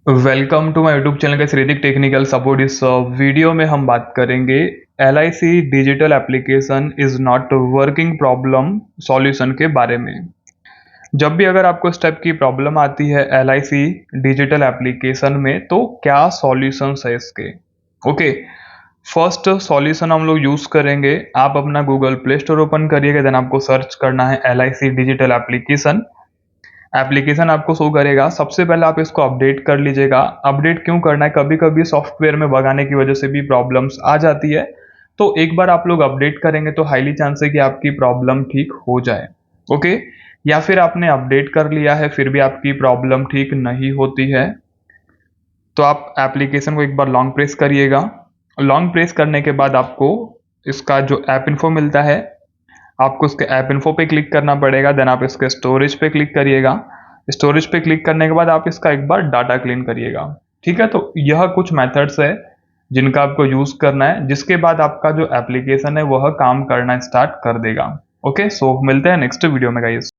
Welcome to my YouTube channel का Shridik technical support. इस video में हम बात करेंगे LIC digital application is not working problem solution के बारे में। जब भी अगर आपको इस टाइप की प्रॉब्लम आती है LIC डिजिटल एप्लीकेशन में, तो क्या सॉल्यूशंस है इसके। ओके, फर्स्ट सॉल्यूशन हम लोग यूज करेंगे। आप अपना गूगल प्ले स्टोर ओपन करिएगा, देन आपको सर्च करना है LIC डिजिटल एप्लीकेशन। एप्लीकेशन आपको शो करेगा। सबसे पहले आप इसको अपडेट कर लीजिएगा। अपडेट क्यों करना है, कभी कभी सॉफ्टवेयर में बग आने की वजह से भी प्रॉब्लम्स आ जाती है, तो एक बार आप लोग अपडेट करेंगे तो हाईली चांस है कि आपकी प्रॉब्लम ठीक हो जाए। ओके, या फिर आपने अपडेट कर लिया है फिर भी आपकी प्रॉब्लम ठीक नहीं होती है, तो आप एप्लीकेशन को एक बार लॉन्ग प्रेस करिएगा। लॉन्ग प्रेस करने के बाद आपको इसका जो ऐप इन्फो मिलता है, आपको उसके ऐप इन्फो पे क्लिक करना पड़ेगा। देन आप इसके स्टोरेज पे क्लिक करिएगा। स्टोरेज पे क्लिक करने के बाद आप इसका एक बार डाटा क्लीन करिएगा। ठीक है, तो यह कुछ मेथड्स है जिनका आपको यूज करना है, जिसके बाद आपका जो एप्लीकेशन है वह काम करना स्टार्ट कर देगा। ओके, सो मिलते हैं नेक्स्ट वीडियो में गाइस।